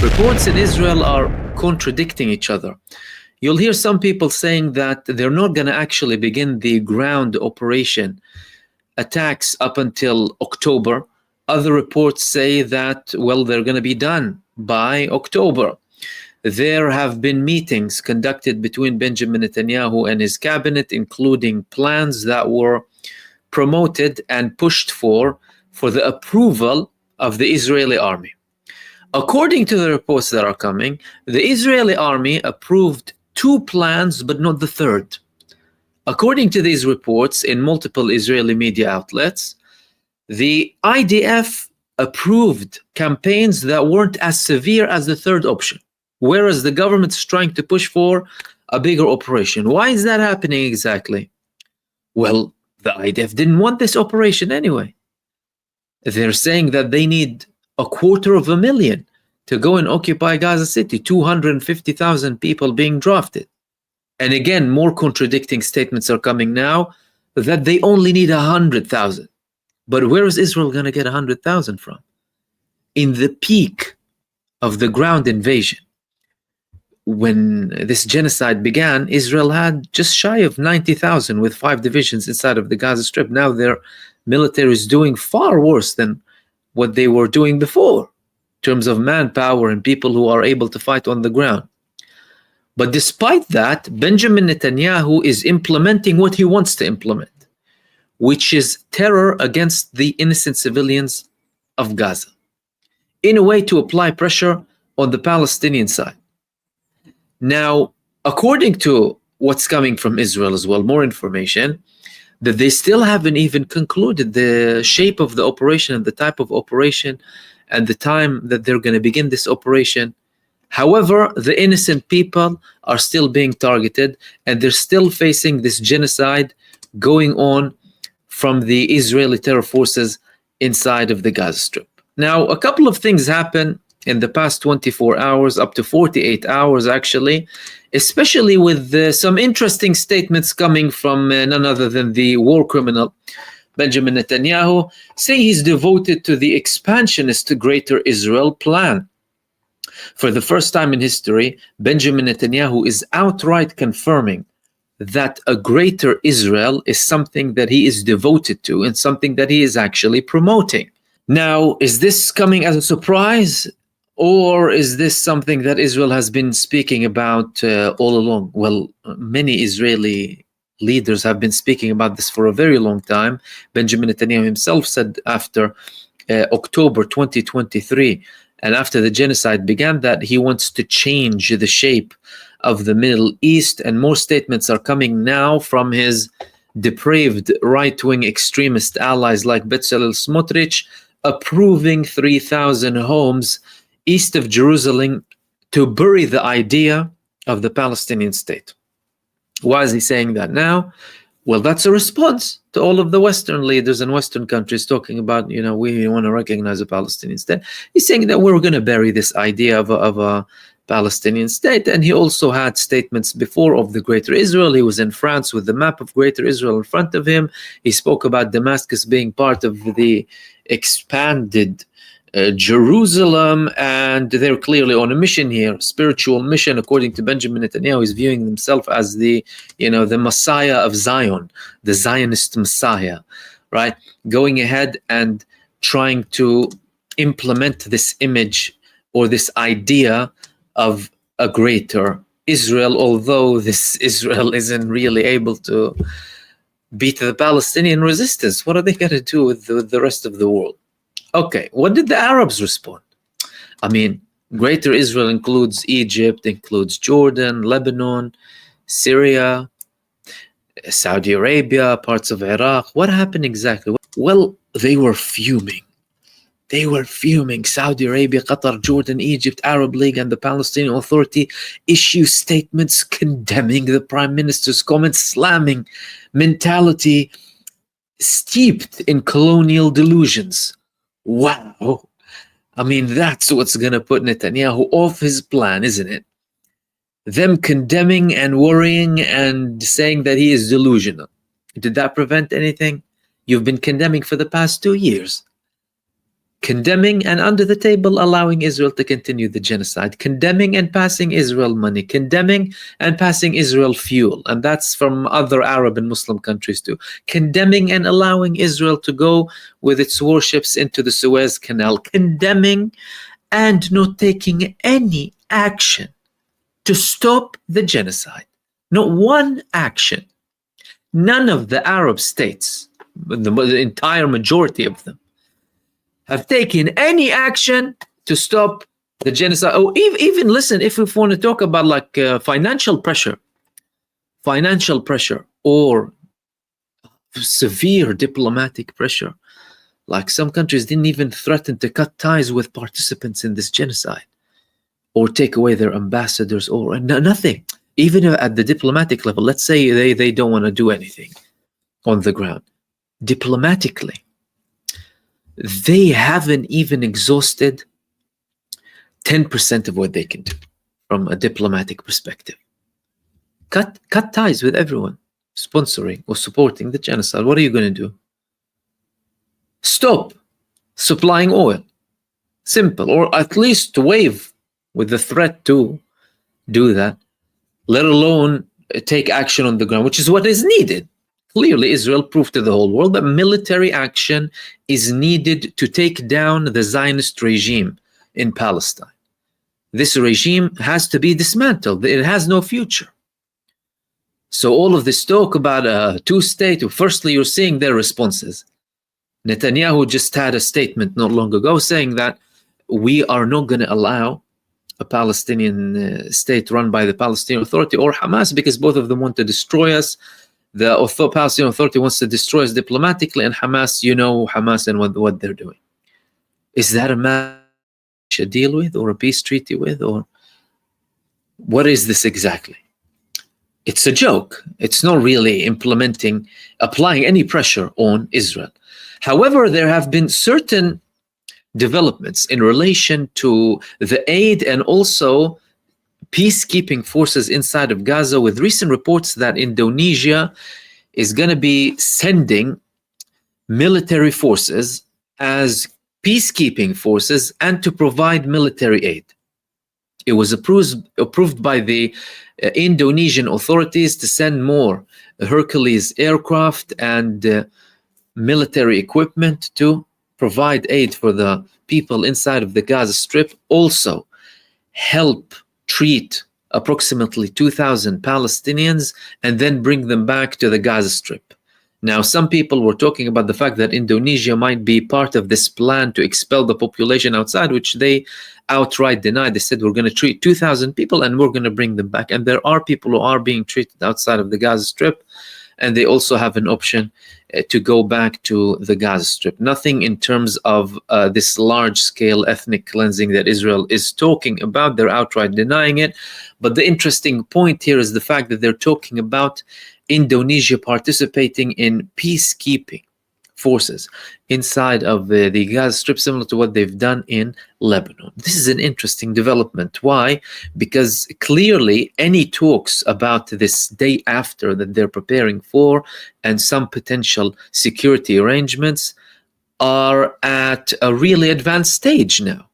Reports in Israel are contradicting each other. You'll hear some people saying that they're not going to actually begin the ground operation attacks up until October. Other reports say that, well, they're going to be done by October. There have been meetings conducted between Benjamin Netanyahu and his cabinet, including plans that were promoted and pushed for the approval of the Israeli army. According to the reports that are coming, the Israeli army approved 2 plans, but not the third. According to these reports in multiple Israeli media outlets, the IDF approved campaigns that weren't as severe as the third option, whereas the government's trying to push for a bigger operation. Why is that happening exactly? Well, the IDF didn't want this operation anyway. They're saying that they need 250,000 to go and occupy Gaza City, 250,000 people being drafted. And again, more contradicting statements are coming now that they only need 100,000. But where is Israel going to get 100,000 from? In the peak of the ground invasion, when this genocide began, Israel had just shy of 90,000 with 5 divisions inside of the Gaza Strip. Now their military is doing far worse than what they were doing before in terms of manpower and people who are able to fight on the ground. But despite that, Benjamin Netanyahu is implementing what he wants to implement, which is terror against the innocent civilians of Gaza, in a way to apply pressure on the Palestinian side. Now, according to what's coming from Israel as well, more information, that they still haven't even concluded the shape of the operation and the type of operation and the time that they're going to begin this operation. However, the innocent people are still being targeted and they're still facing this genocide going on from the Israeli terror forces inside of the Gaza Strip. Now, a couple of things happen in the past 24 hours, up to 48 hours actually, especially with some interesting statements coming from none other than the war criminal Benjamin Netanyahu, saying he's devoted to the expansionist Greater Israel plan. For the first time in history, Benjamin Netanyahu is outright confirming that a Greater Israel is something that he is devoted to and something that he is actually promoting. Now, is this coming as a surprise? Or is this something that Israel has been speaking about all along? Well, many Israeli leaders have been speaking about this for a very long time. Benjamin Netanyahu himself said after October 2023, and after the genocide began, that he wants to change the shape of the Middle East. And more statements are coming now from his depraved right-wing extremist allies like Bezalel Smotrich, approving 3,000 homes east of Jerusalem to bury the idea of the Palestinian state. Why is he saying that now? Well, that's a response to all of the Western leaders in Western countries talking about, we want to recognize a Palestinian state. He's saying that we're going to bury this idea of a Palestinian state. And he also had statements before of the Greater Israel. He was in France with the map of Greater Israel in front of him. He spoke about Damascus being part of the expanded Jerusalem, and they're clearly on a mission here, spiritual mission. According to Benjamin Netanyahu, he's viewing himself as the Messiah of Zion, the Zionist Messiah, right? Going ahead and trying to implement this image or this idea of a greater Israel, although this Israel isn't really able to beat the Palestinian resistance. What are they going to do with the rest of the world? Okay, what did the Arabs respond? I mean, Greater Israel includes Egypt, includes Jordan, Lebanon, Syria, Saudi Arabia, parts of Iraq. What happened exactly? Well, they were fuming. They were fuming. Saudi Arabia, Qatar, Jordan, Egypt, Arab League, and the Palestinian Authority issue statements condemning the Prime Minister's comments, slamming mentality steeped in colonial delusions. Wow. I mean, that's what's going to put Netanyahu off his plan, isn't it? Them condemning and worrying and saying that he is delusional. Did that prevent anything? You've been condemning for the past 2 years. condemning and under the table allowing Israel to continue the genocide, condemning and passing Israel money, condemning and passing Israel fuel, and that's from other Arab and Muslim countries too, condemning and allowing Israel to go with its warships into the Suez Canal, condemning and not taking any action to stop the genocide. Not one action. None of the Arab states, the entire majority of them, have taken any action to stop the genocide. Or even listen, if we want to talk about like financial pressure or severe diplomatic pressure, like some countries didn't even threaten to cut ties with participants in this genocide or take away their ambassadors or nothing. Even at the diplomatic level, let's say they don't want to do anything on the ground. Diplomatically, they haven't even exhausted 10% of what they can do from a diplomatic perspective. Cut ties with everyone sponsoring or supporting the genocide. What are you going to do? Stop supplying oil. Simple. Or at least waive with the threat to do that, let alone take action on the ground, which is what is needed. Clearly, Israel proved to the whole world that military action is needed to take down the Zionist regime in Palestine. This regime has to be dismantled. It has no future. So all of this talk about a two-state, firstly, you're seeing their responses. Netanyahu just had a statement not long ago saying that we are not going to allow a Palestinian state run by the Palestinian Authority or Hamas because both of them want to destroy us. The Palestinian Authority wants to destroy us diplomatically, and Hamas, you know Hamas and what they're doing. Is that a match to deal with or a peace treaty with, or what is this exactly? It's a joke. It's not really applying any pressure on Israel. However, there have been certain developments in relation to the aid and also peacekeeping forces inside of Gaza, with recent reports that Indonesia is going to be sending military forces as peacekeeping forces and to provide military aid. It was approved by the Indonesian authorities to send more Hercules aircraft and military equipment to provide aid for the people inside of the Gaza Strip, also help treat approximately 2,000 Palestinians and then bring them back to the Gaza Strip. Now, some people were talking about the fact that Indonesia might be part of this plan to expel the population outside, which they outright denied. They said, we're going to treat 2,000 people and we're going to bring them back. And there are people who are being treated outside of the Gaza Strip, and they also have an option to go back to the Gaza Strip. Nothing in terms of this large-scale ethnic cleansing that Israel is talking about. They're outright denying it. But the interesting point here is the fact that they're talking about Indonesia participating in peacekeeping forces inside of the Gaza Strip, similar to what they've done in Lebanon. This is an interesting development. Why? Because clearly any talks about this day after that they're preparing for and some potential security arrangements are at a really advanced stage now.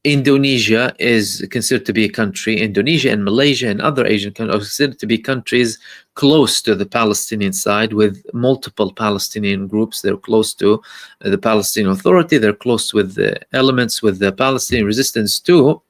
Indonesia is considered to be a country, Indonesia and Malaysia and other Asian countries are considered to be countries close to the Palestinian side with multiple Palestinian groups. They're close to the Palestinian Authority. They're close with the elements with the Palestinian resistance too.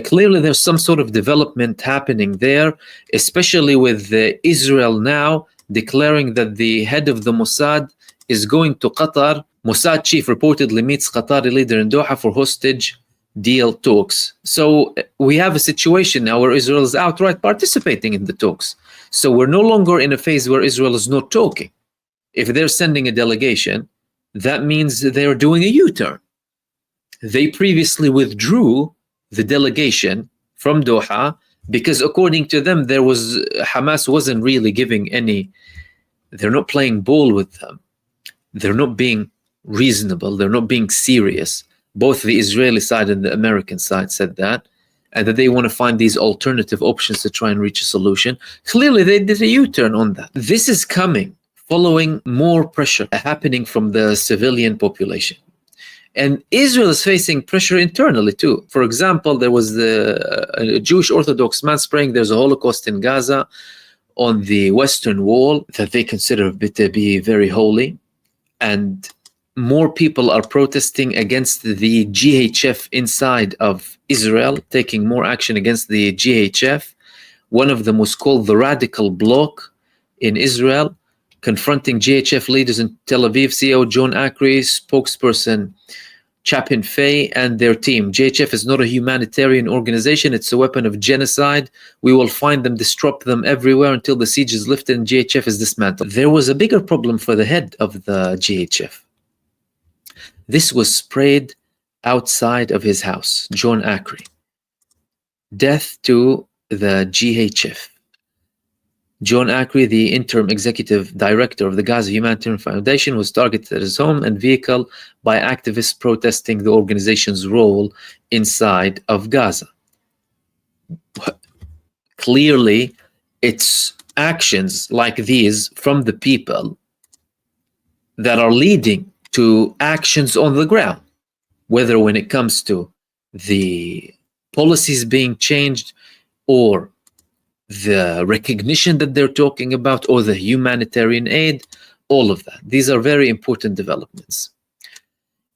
Clearly, there's some sort of development happening there, especially with Israel now declaring that the head of the Mossad is going to Qatar. Mossad chief reportedly meets Qatari leader in Doha for hostage deal talks. So we have a situation now where Israel is outright participating in the talks. So we're no longer in a phase where Israel is not talking. If they're sending a delegation, that means they're doing a U-turn. They previously withdrew the delegation from Doha because according to them, Hamas wasn't really giving they're not playing ball with them. They're not being reasonable. They're not being serious. Both the Israeli side and the American side said that, and that they want to find these alternative options to try and reach a solution. Clearly, they did a U-turn on that. This is coming following more pressure happening from the civilian population. And Israel is facing pressure internally too. For example, there was a Jewish Orthodox man spraying there's a Holocaust in Gaza on the Western Wall that they consider to be very holy. And more people are protesting against the GHF inside of Israel, taking more action against the GHF. One of them was called the Radical Bloc in Israel, confronting GHF leaders in Tel Aviv, CEO John Acri, spokesperson Chapin Fay, and their team. GHF is not a humanitarian organization. It's a weapon of genocide. We will find them, disrupt them everywhere until the siege is lifted and GHF is dismantled. There was a bigger problem for the head of the GHF. This was sprayed outside of his house, John Acri. Death to the GHF. John Acri, the interim executive director of the Gaza Humanitarian Foundation, was targeted at his home and vehicle by activists protesting the organization's role inside of Gaza. Clearly, it's actions like these from the people that are leading to actions on the ground, whether when it comes to the policies being changed or the recognition that they're talking about or the humanitarian aid, all of that. These are very important developments.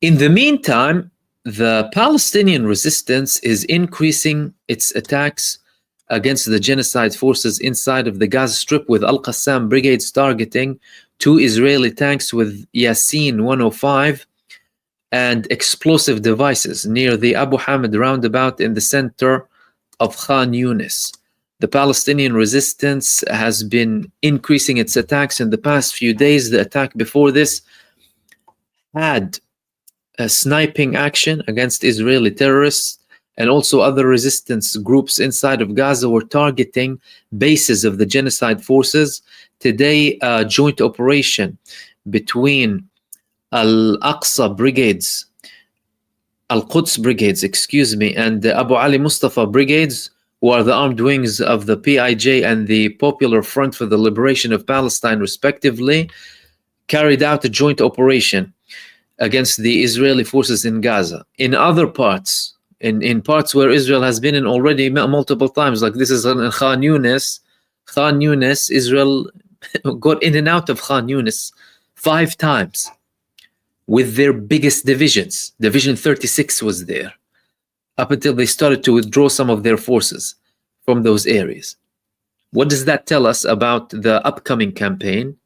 In the meantime, the Palestinian resistance is increasing its attacks against the genocide forces inside of the Gaza Strip, with Al-Qassam brigades targeting 2 Israeli tanks with Yasin 105 and explosive devices near the Abu Hamid roundabout in the center of Khan Yunis. The Palestinian resistance has been increasing its attacks in the past few days. The attack before this had a sniping action against Israeli terrorists, and also other resistance groups inside of Gaza were targeting bases of the genocide forces. Today, a joint operation between Al-Aqsa brigades, Al-Quds brigades, and the Abu Ali Mustafa brigades, who are the armed wings of the PIJ and the Popular Front for the Liberation of Palestine, respectively, carried out a joint operation against the Israeli forces in Gaza. In other parts, in parts where Israel has been in already multiple times, like this is in Khan Yunis, Israel got in and out of Khan Yunis 5 times with their biggest divisions. Division 36 was there, up until they started to withdraw some of their forces from those areas. What does that tell us about the upcoming campaign?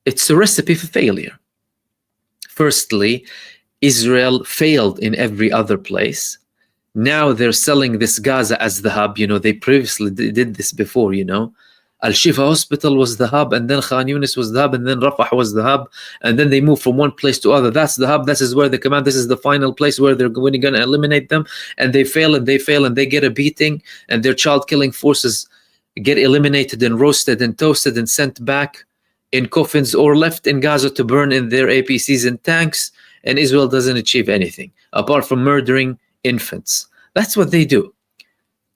It's a recipe for failure. Firstly, Israel failed in every other place. Now they're selling this Gaza as the hub. They previously did this before, Al-Shifa Hospital was the hub, and then Khan Yunis was the hub, and then Rafah was the hub, and then they moved from one place to other. That's the hub. This is where the command. This is the final place where they're going to eliminate them, and they fail, and they get a beating, and their child-killing forces get eliminated and roasted and toasted and sent back in coffins or left in Gaza to burn in their APCs and tanks, and Israel doesn't achieve anything apart from murdering infants. That's what they do.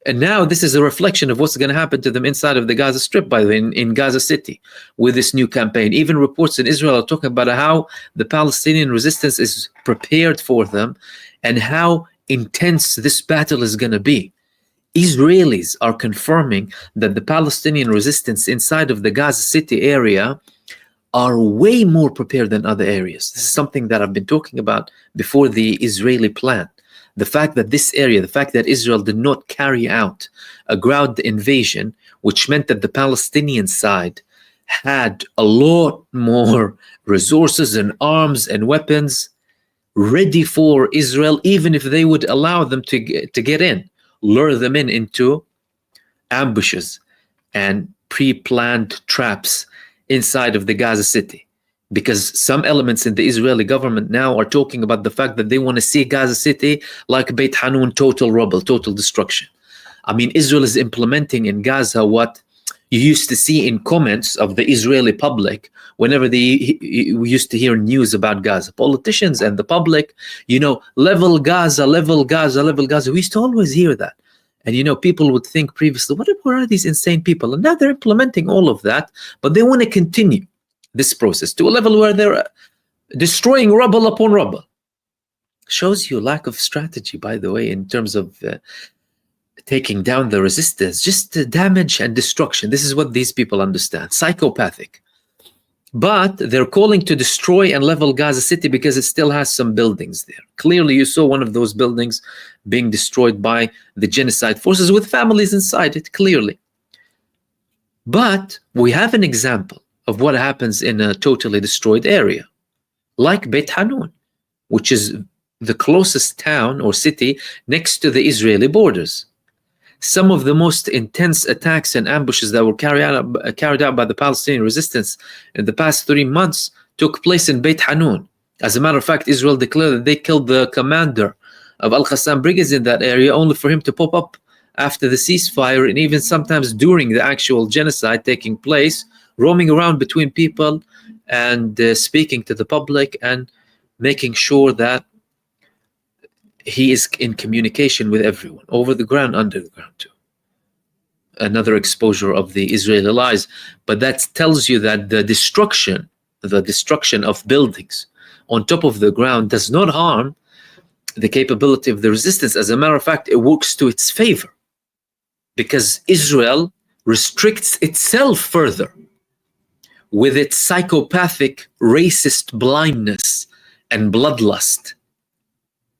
And now this is a reflection of what's going to happen to them inside of the Gaza Strip, by the way, in Gaza City, with this new campaign. Even reports in Israel are talking about how the Palestinian resistance is prepared for them and how intense this battle is going to be. Israelis are confirming that the Palestinian resistance inside of the Gaza City area are way more prepared than other areas. This is something that I've been talking about before the Israeli plan. The fact that this area, the fact that Israel did not carry out a ground invasion, which meant that the Palestinian side had a lot more resources and arms and weapons ready for Israel, even if they would allow them to get in, lure them into ambushes and pre-planned traps inside of the Gaza City. Because some elements in the Israeli government now are talking about the fact that they want to see Gaza City like Beit Hanun, total rubble, total destruction. I mean, Israel is implementing in Gaza what you used to see in comments of the Israeli public whenever we used to hear news about Gaza. Politicians and the public, level Gaza, level Gaza, level Gaza. We used to always hear that. And, people would think previously, what are these insane people? And now they're implementing all of that, but they want to continue this process to a level where they're destroying rubble upon rubble. Shows you lack of strategy, by the way, in terms of taking down the resistance. Just damage and destruction. This is what these people understand. Psychopathic. But they're calling to destroy and level Gaza City because it still has some buildings there. Clearly, you saw one of those buildings being destroyed by the genocide forces with families inside it, clearly. But we have an example of what happens in a totally destroyed area, like Beit Hanun, which is the closest town or city next to the Israeli borders. Some of the most intense attacks and ambushes that were carried out by the Palestinian resistance in the past 3 months took place in Beit Hanun. As a matter of fact, Israel declared that they killed the commander of Al-Qassam brigades in that area, only for him to pop up after the ceasefire, and even sometimes during the actual genocide taking place, roaming around between people and speaking to the public and making sure that he is in communication with everyone, over the ground, under the ground too. Another exposure of the Israeli lies. But that tells you that the destruction of buildings on top of the ground does not harm the capability of the resistance. As a matter of fact, it works to its favor, because Israel restricts itself further with its psychopathic, racist blindness and bloodlust,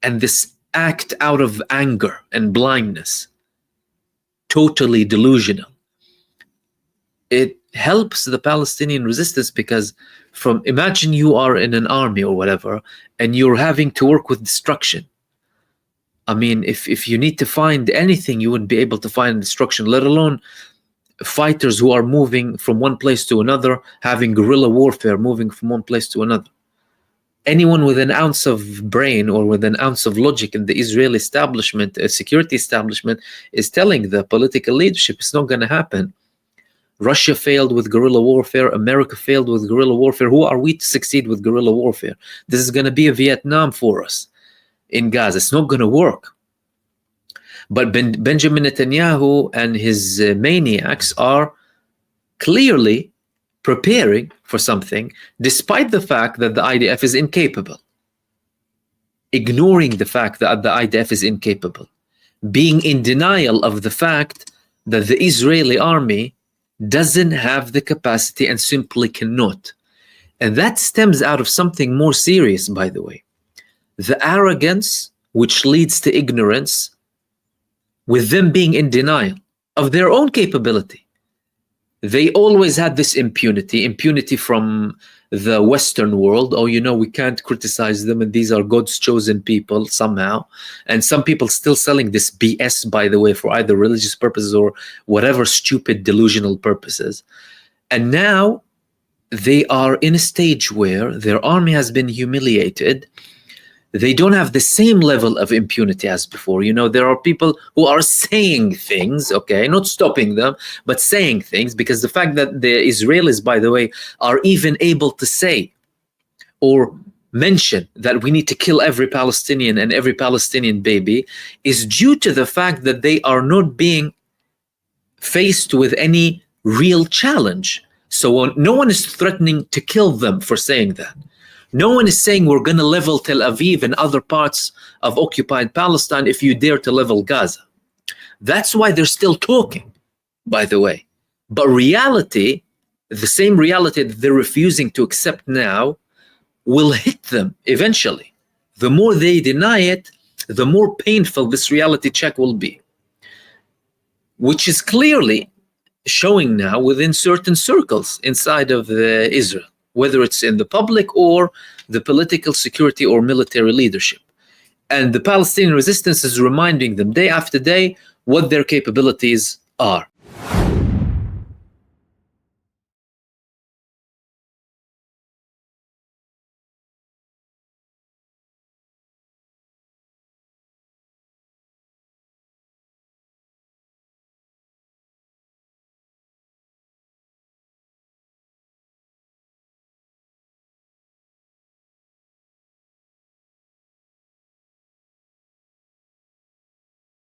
and this act out of anger and blindness, totally delusional. It helps the Palestinian resistance because imagine you are in an army or whatever, and you're having to work with destruction. I mean, if you need to find anything, you wouldn't be able to find destruction, let alone fighters who are moving from one place to another, having guerrilla warfare, moving from one place to another. Anyone with an ounce of brain or with an ounce of logic in the Israeli establishment, security establishment, is telling the political leadership it's not going to happen. Russia failed with guerrilla warfare. America failed with guerrilla warfare. Who are we to succeed with guerrilla warfare? This is going to be a Vietnam for us in Gaza. It's not going to work. But Benjamin Netanyahu and his maniacs are clearly preparing for something, despite the fact that the IDF is incapable, ignoring the fact that the IDF is incapable, being in denial of the fact that the Israeli army doesn't have the capacity and simply cannot. And that stems out of something more serious, by the way. The arrogance which leads to ignorance, with them being in denial of their own capability. They always had this impunity from the Western world. Oh, we can't criticize them, and these are God's chosen people somehow. And some people still selling this BS, by the way, for either religious purposes or whatever stupid delusional purposes. And now they are in a stage where their army has been humiliated. They don't have the same level of impunity as before. There are people who are saying things, okay, not stopping them, but saying things, because the fact that the Israelis, by the way, are even able to say or mention that we need to kill every Palestinian and every Palestinian baby is due to the fact that they are not being faced with any real challenge. So no one is threatening to kill them for saying that. No one is saying we're going to level Tel Aviv and other parts of occupied Palestine if you dare to level Gaza. That's why they're still talking, by the way. But reality, the same reality that they're refusing to accept now, will hit them eventually. The more they deny it, the more painful this reality check will be, which is clearly showing now within certain circles inside of Israel, whether it's in the public or the political, security, or military leadership. And the Palestinian resistance is reminding them day after day what their capabilities are.